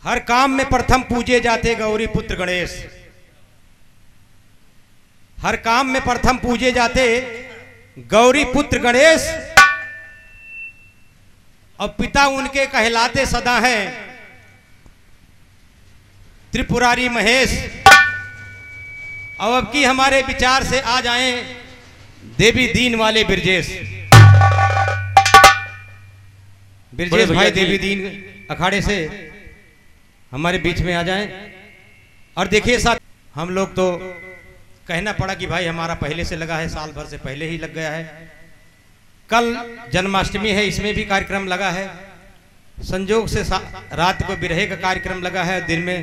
हर काम में प्रथम पूजे जाते गौरी पुत्र गणेश। हर काम में प्रथम पूजे जाते गौरी पुत्र गणेश, और पिता उनके कहलाते सदा हैं त्रिपुरारी महेश। अब की हमारे विचार से आ जाएं देवी दीन वाले ब्रजेश। ब्रजेश भाई देवी दीन अखाड़े से हमारे बीच में आ जाएं। और देखिए साथ हम लोग तो कहना पड़ा कि भाई हमारा पहले से लगा है, साल भर से पहले ही लग गया है। कल जन्माष्टमी है, इसमें भी कार्यक्रम लगा है। संजोग से रात को बिरहे का कार्यक्रम लगा है, दिन में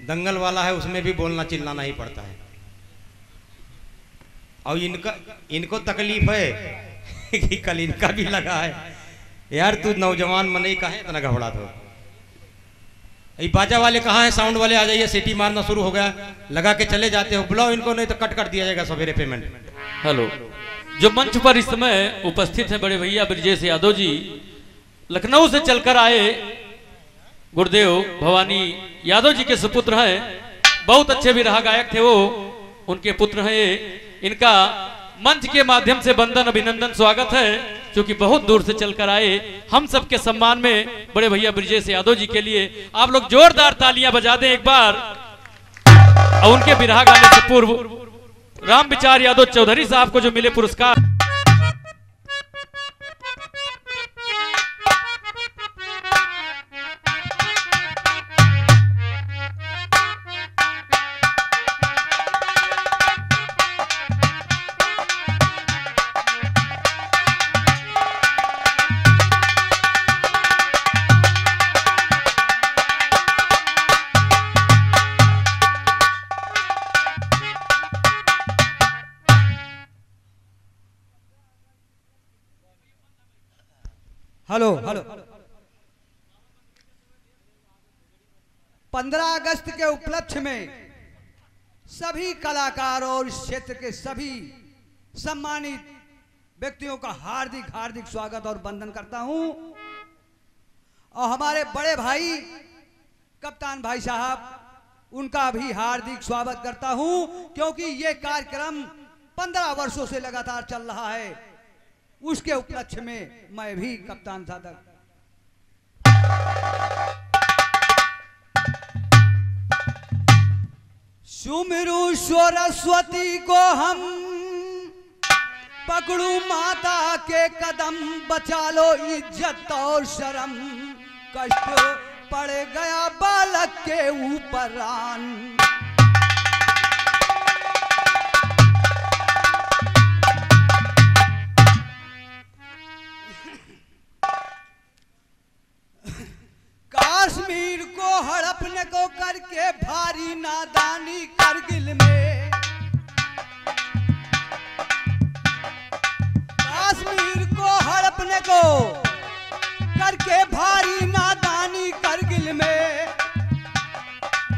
दंगल वाला है, उसमें भी बोलना चिल्लाना ही पड़ता है। और इनको तकलीफ है कि कल इनका भी लगा है। यार तू नौजवान मनई का है इतना घबरा दो। बाजा वाले कहाँ हैं? साउंड वाले आ जाइए, सीटी मारना शुरू हो गया, लगा के चले जाते हो। बुलाओ इनको, नहीं तो कट कर दिया जाएगा सवेरे पेमेंट। हेलो, जो मंच पर इस समय उपस्थित हैं बड़े भैया ब्रजेश यादव जी, लखनऊ से चलकर आए गुरुदेव भवानी यादव जी के सुपुत्र हैं। बहुत अच्छे भी रहा गायक थे वो, उनके पुत्र हैं ये। इनका मंच के माध्यम से वंदन अभिनंदन स्वागत है, क्योंकि बहुत दूर से चलकर आए। हम सबके सम्मान में बड़े भैया ब्रजेश यादव जी के लिए आप लोग जोरदार तालियां बजा दें एक बार। और उनके बिरहा गाने से पूर्व राम विचार यादव चौधरी साहब को जो मिले पुरस्कार। हेलो हेलो 15 अगस्त के उपलक्ष्य में सभी कलाकारों और इस क्षेत्र के सभी सम्मानित व्यक्तियों का हार्दिक हार्दिक स्वागत और वंदन करता हूं। और हमारे बड़े भाई कप्तान भाई साहब, उनका भी हार्दिक स्वागत करता हूं, क्योंकि ये कार्यक्रम 15 वर्षों से लगातार चल रहा है। उसके उपलक्ष्य में मैं भी कप्तान साधक सुमिरू सरस्वती को हम, पकड़ू माता के कदम, बचा लो इज्जत और शर्म, कष्ट पड़ गया बालक के ऊपर रान। कश्मीर को हड़पने को करके भारी नादानी करगिल में, कश्मीर को हड़पने को करके भारी नादानी करगिल में,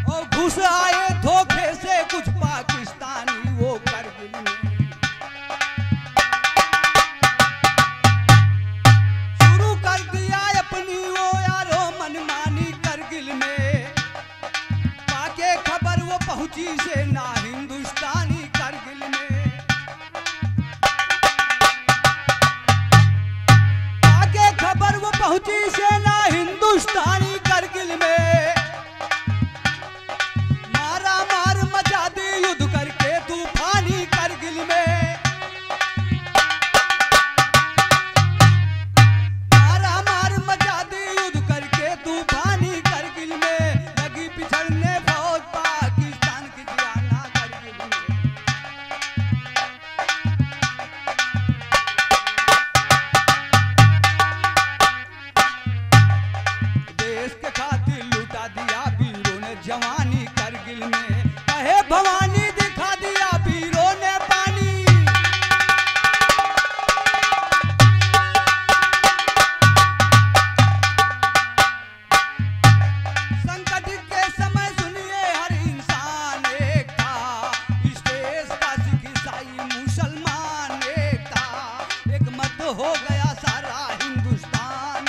और घुस आए धोखे से कुछ पाकिस्तानी वो करगिल में। शुरू कर दिया अपनी वो यारो मनमानी करगिल में, पाके खबर वो पहुंची से ना हिंदुस्तानी करगिल में, पाके खबर वो पहुंची से ना हिंदुस्तानी करगिल में। मारा मार मचा दी युद्ध करके तूफानी करगिल में, मारा मार मचा दी युद्ध करके तूफानी करगिल में। लगी पिछड़ने फौज पाकिस्तान की जियाना करगिल में। देश के खातिर लुटा दिया वीरों ने जवानी करगिल में, कहे भवानी दिखा दिया वीरों ने पानी। संकट के समय सुनिए हर इंसान एक था, इस देश का सिख ईसाई मुसलमान एक था, एक मत हो गया सारा हिंदुस्तान।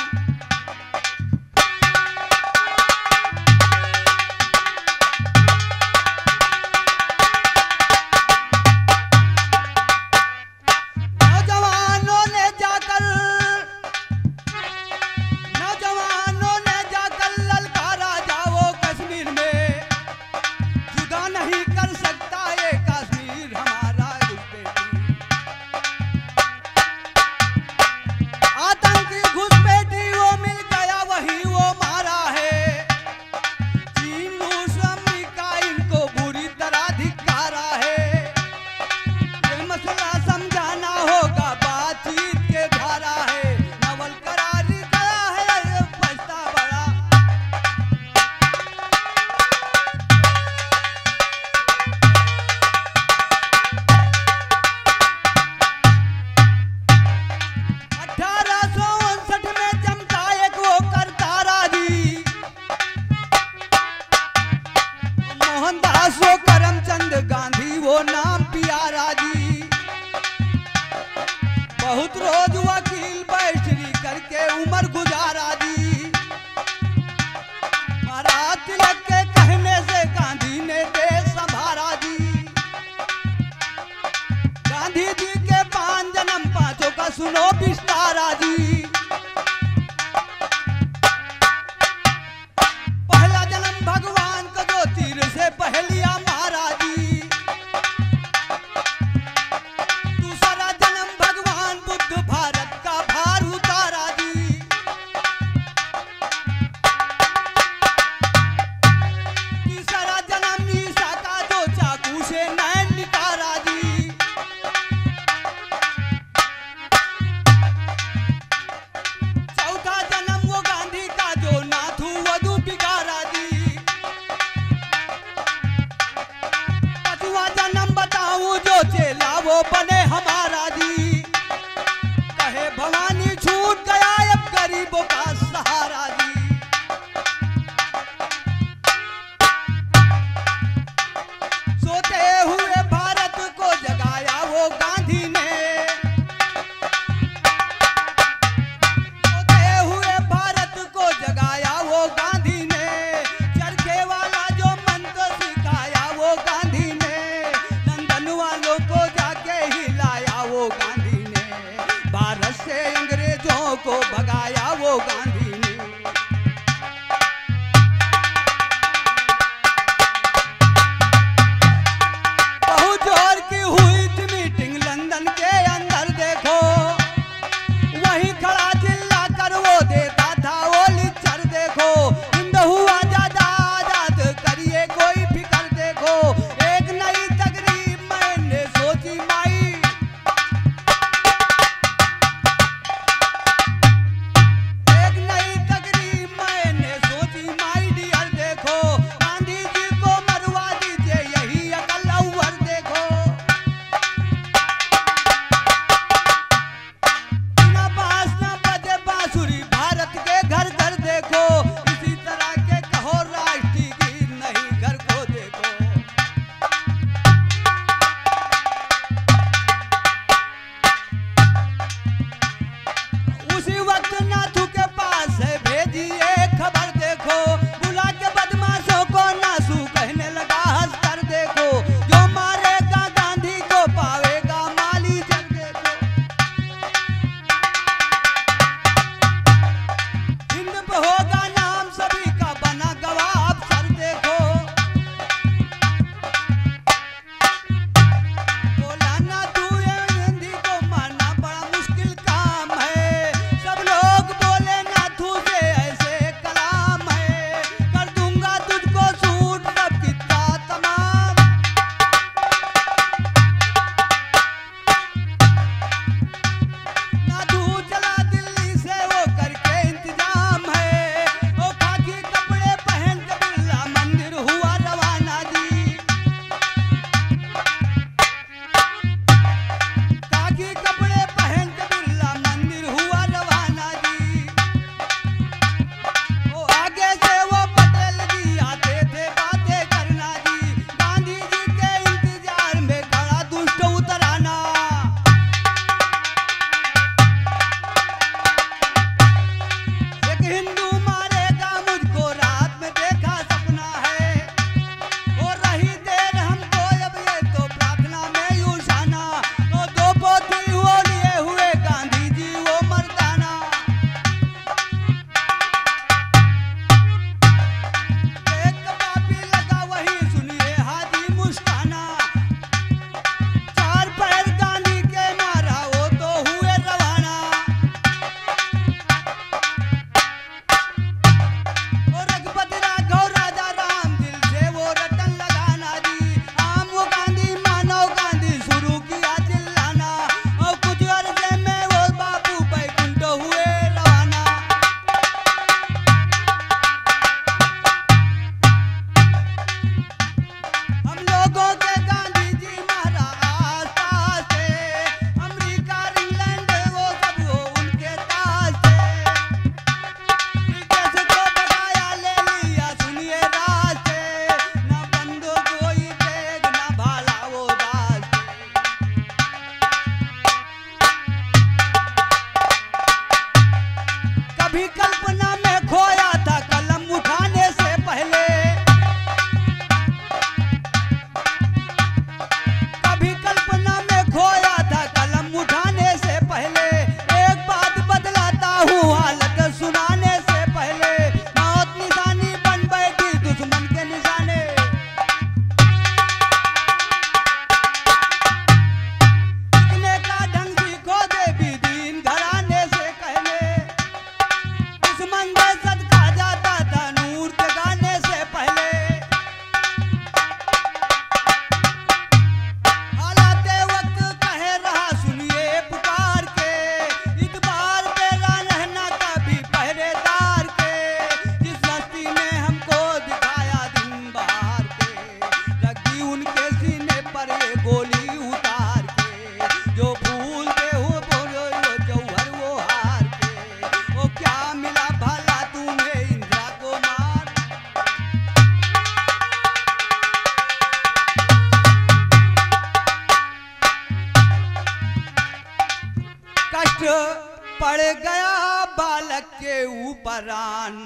बालक के ऊपर आन,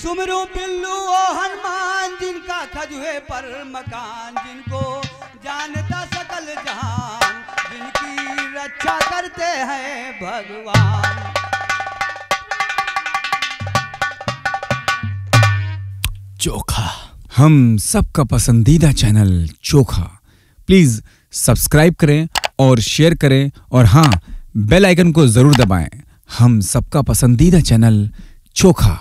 सुमरू बिल्लू ओ हनुमान जिनका खजुए पर मकान, जिनको जानता सकल जहान, जिनकी रक्षा करते हैं भगवान। चोखा, हम सबका पसंदीदा चैनल चोखा। प्लीज सब्सक्राइब करें और शेयर करें और हाँ, बेल आइकन को जरूर दबाएं। हम सबका पसंदीदा चैनल चोखा।